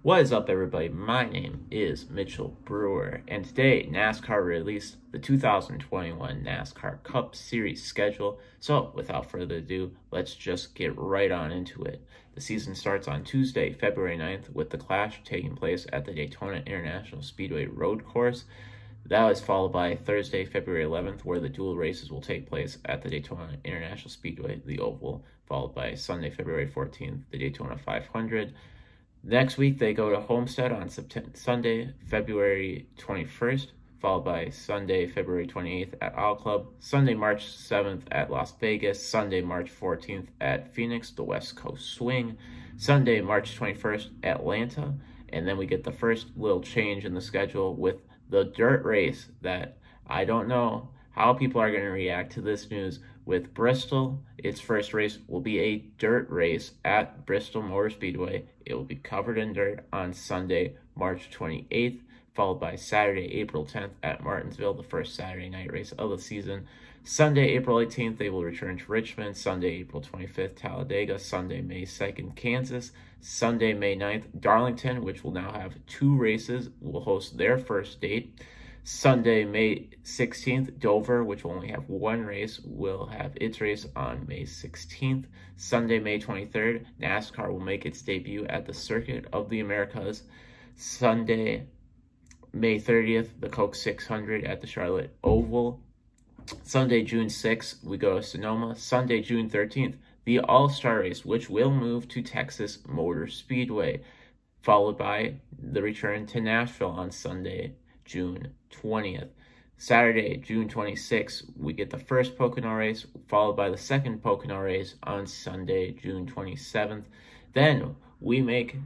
What is up, everybody? My name is Mitchell Brewer, and today NASCAR released the 2021 NASCAR Cup Series schedule. So, without further ado, let's just get right on into it. The season starts on Tuesday, February 9th, with the Clash taking place at the Daytona International Speedway Road Course. That is followed by Thursday, February 11th, where the dual races will take place at the Daytona International Speedway, the Oval, followed by Sunday, February 14th, the Daytona 500. Next week, they go to Homestead on Sunday, February 21st, followed by Sunday, February 28th at Isle Club, Sunday, March 7th at Las Vegas, Sunday, March 14th at Phoenix, the West Coast Swing, Sunday, March 21st, Atlanta, and then we get the first little change in the schedule with the dirt race that I don't know how people are going to react to this news. With Bristol, its first race will be a dirt race at Bristol Motor Speedway. It will be covered in dirt on Sunday, March 28th, followed by Saturday, April 10th at Martinsville, the first Saturday night race of the season. Sunday, April 18th, they will return to Richmond. Sunday, April 25th, Talladega. Sunday, May 2nd, Kansas. Sunday, May 9th, Darlington, which will now have two races, will host their first date. Sunday, May 16th, Dover, which will only have one race, will have its race on May 16th. Sunday, May 23rd, NASCAR will make its debut at the Circuit of the Americas. Sunday, May 30th, the Coke 600 at the Charlotte Oval. Sunday, June 6th, we go to Sonoma. Sunday, June 13th, the All-Star Race, which will move to Texas Motor Speedway, followed by the return to Nashville on Sunday, June 20th. Saturday, June 26th, we get the first Pocono race, followed by the second Pocono race on Sunday, June 27th. Then we make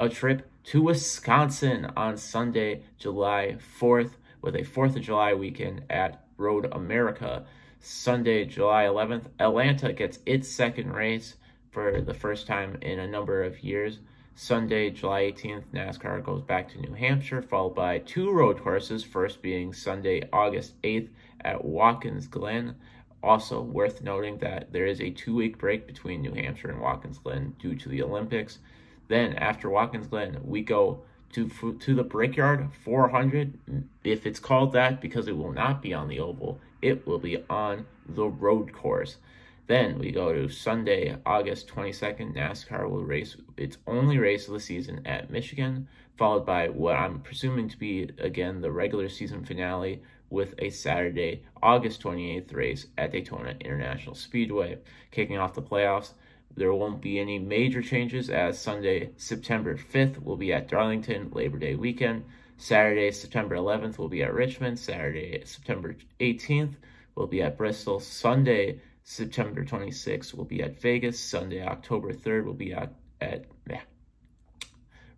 a trip to Wisconsin on Sunday, July 4th, with a 4th of July weekend at Road America. Sunday, July 11th, Atlanta gets its second race for the first time in a number of years. Sunday, July 18th, NASCAR goes back to New Hampshire, followed by two road courses, first being Sunday, August 8th at Watkins Glen. Also worth noting that there is a 2-week break between New Hampshire and Watkins Glen due to the Olympics. Then after Watkins Glen, we go to the Brickyard 400, if it's called that, because it will not be on the oval. It will be on the road course. Then we go to Sunday, August 22nd. NASCAR will race its only race of the season at Michigan, followed by what I'm presuming to be, again, the regular season finale with a Saturday, August 28th race at Daytona International Speedway. Kicking off the playoffs, there won't be any major changes, as Sunday, September 5th will be at Darlington, Labor Day weekend. Saturday, September 11th will be at Richmond. Saturday, September 18th will be at Bristol. Sunday, September 26th will be at Vegas. Sunday, October 3rd will be at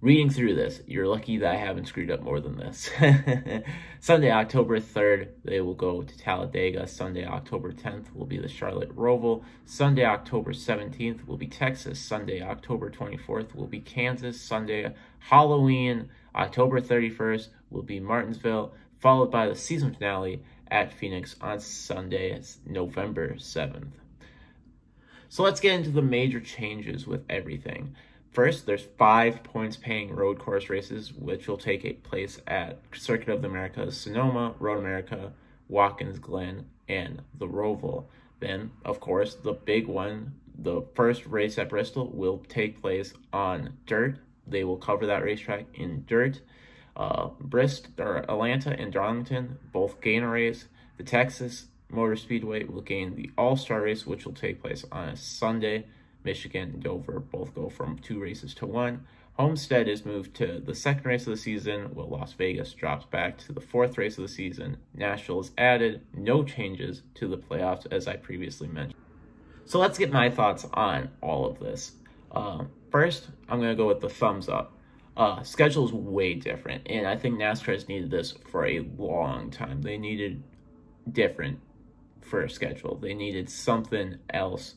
reading through this, you're lucky that I haven't screwed up more than this. Sunday, October 3rd, they will go to Talladega. Sunday, October 10th will be the Charlotte Roval. Sunday, October 17th will be Texas. Sunday, October 24th will be Kansas. Sunday, Halloween, October 31st will be Martinsville, followed by the season finale at Phoenix on Sunday, November 7th. So let's get into the major changes with everything. First, there's 5 points-paying road course races, which will take place at Circuit of the Americas, Sonoma, Road America, Watkins Glen, and the Roval. Then, of course, the big one, the first race at Bristol, will take place on dirt. They will cover that racetrack in dirt. Atlanta and Darlington both gain a race. The Texas Motor Speedway will gain the All-Star Race, which will take place on a Sunday. Michigan and Dover both go from 2 races to 1. Homestead is moved to the second race of the season, while Las Vegas drops back to the 4th race of the season. Nashville is added. No changes to the playoffs, as I previously mentioned. So let's get my thoughts on all of this. First, I'm going to go with the thumbs up. Schedule is way different, and I think NASCAR has needed this for a long time. They needed different for a schedule. They needed something else,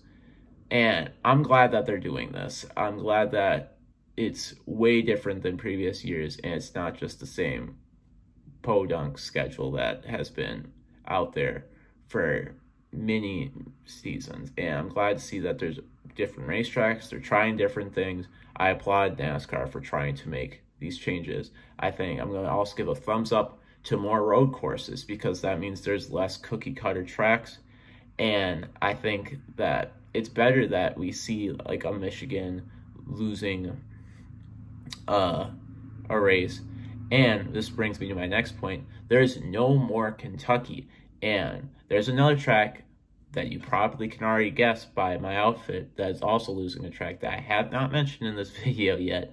and I'm glad that they're doing this. I'm glad that it's way different than previous years, and it's not just the same podunk schedule that has been out there for many seasons. And I'm glad to see that there's different racetracks. They're trying different things. I applaud NASCAR for trying to make these changes. I think I'm going to also give a thumbs up to more road courses, because that means there's less cookie cutter tracks. And I think that it's better that we see like a Michigan losing a race. And this brings me to my next point. There's no more Kentucky. And there's another track that you probably can already guess by my outfit that is also losing a track that I have not mentioned in this video yet,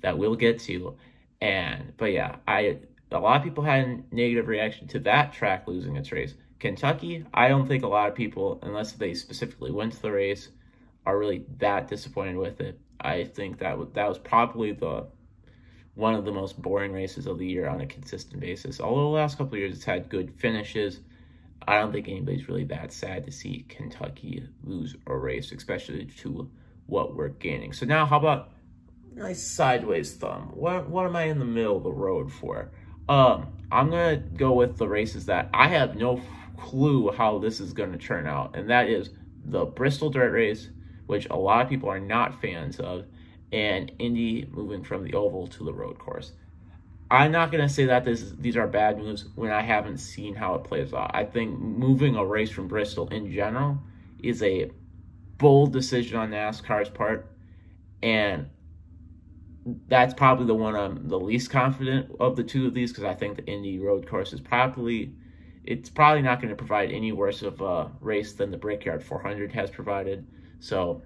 that we'll get to. But yeah, a lot of people had a negative reaction to that track losing its race. Kentucky, I don't think a lot of people, unless they specifically went to the race, are really that disappointed with it. I think that was probably one of the most boring races of the year on a consistent basis. Although the last couple of years it's had good finishes, I don't think anybody's really that sad to see Kentucky lose a race, especially to what we're gaining. So now, how about nice sideways thumb? What am I in the middle of the road for? I'm gonna go with the races that I have no clue how this is gonna turn out, and that is the Bristol Dirt Race, which a lot of people are not fans of, and Indy moving from the oval to the road course. I'm not going to say that these are bad moves when I haven't seen how it plays out. I think moving a race from Bristol in general is a bold decision on NASCAR's part, and that's probably the one I'm the least confident of the two of these, because I think the Indy road course is probably not going to provide any worse of a race than the Brickyard 400 has provided. So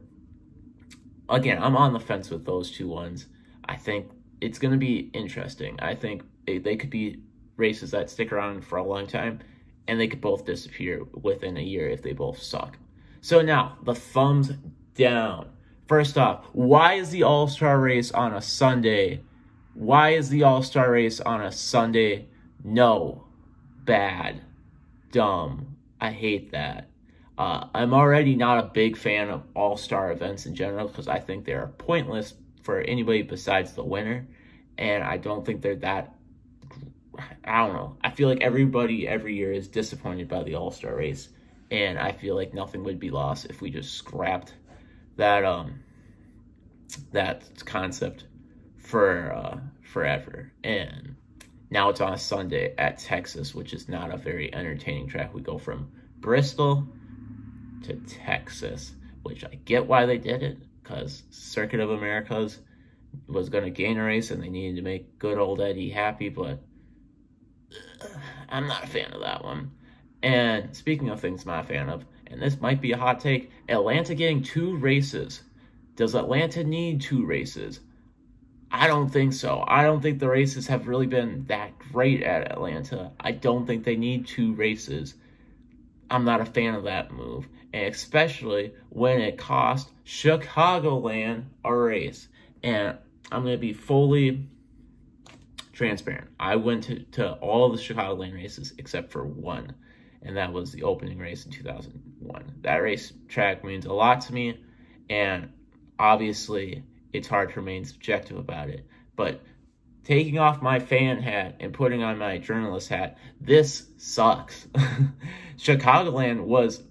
again, I'm on the fence with those two ones. I think it's going to be interesting. I think they could be races that stick around for a long time, and they could both disappear within a year if they both suck. So now, the thumbs down. First off, why is the All-Star race on a Sunday? Why is the All-Star race on a Sunday? No. Bad. Dumb. I hate that. I'm already not a big fan of All-Star events in general, because I think they are pointless for anybody besides the winner, and I don't think they're that, I don't know. I feel like everybody every year is disappointed by the All-Star race, and I feel like nothing would be lost if we just scrapped that concept for forever. And now it's on a Sunday at Texas, which is not a very entertaining track. We go from Bristol to Texas, which I get why they did it, because Circuit of Americas was going to gain a race and they needed to make good old Eddie happy, but I'm not a fan of that one. And speaking of things I'm not a fan of, and this might be a hot take, Atlanta getting 2 races. Does Atlanta need 2 races? I don't think so. I don't think the races have really been that great at Atlanta. I don't think they need 2 races. I'm not a fan of that move, and especially when it cost Chicagoland a race. And I'm going to be fully transparent. I went to all the Chicagoland races except for one, and that was the opening race in 2001. That race track means a lot to me, and obviously it's hard to remain subjective about it. But taking off my fan hat and putting on my journalist hat, this sucks. Chicagoland was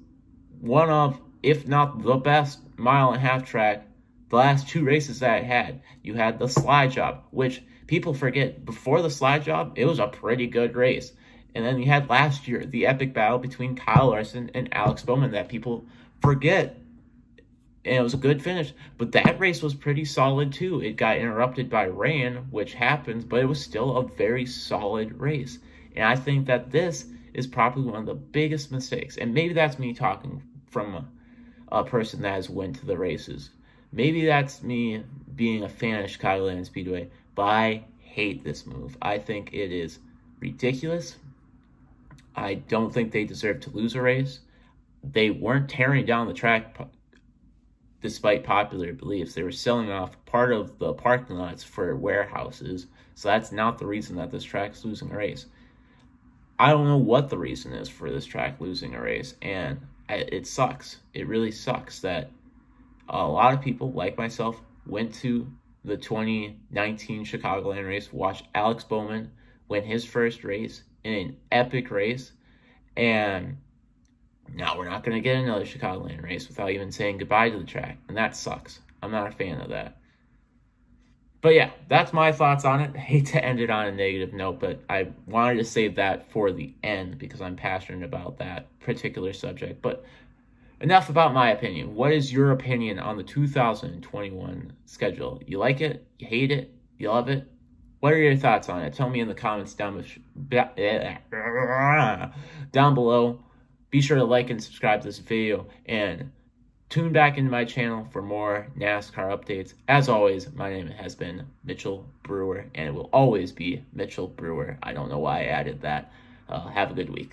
one of, if not the best mile-and-a-half track the last 2 races that it had. You had the slide job, which people forget. Before the slide job, it was a pretty good race. And then you had last year, the epic battle between Kyle Larson and Alex Bowman that people forget. And it was a good finish. But that race was pretty solid too. It got interrupted by rain, which happens, but it was still a very solid race. And I think that this is probably one of the biggest mistakes. And maybe that's me talking from a person that has went to the races. Maybe that's me being a fan of Chicagoland Speedway, but I hate this move. I think it is ridiculous. I don't think they deserve to lose a race. They weren't tearing down the track despite popular beliefs. They were selling off part of the parking lots for warehouses, so that's not the reason that this track's losing a race. I don't know what the reason is for this track losing a race, and it sucks. It really sucks that a lot of people, like myself, went to the 2019 Chicagoland race, watched Alex Bowman win his first race in an epic race, and Now, we're not going to get another Chicagoland race without even saying goodbye to the track, and that sucks. I'm not a fan of that. But yeah, that's my thoughts on it. I hate to end it on a negative note, but I wanted to save that for the end because I'm passionate about that particular subject. But enough about my opinion. What is your opinion on the 2021 schedule? You like it? You hate it? You love it? What are your thoughts on it? Tell me in the comments down below. Be sure to like and subscribe to this video and tune back into my channel for more NASCAR updates. As always, my name has been Mitchell Brewer, and it will always be Mitchell Brewer. I don't know why I added that. Have a good week.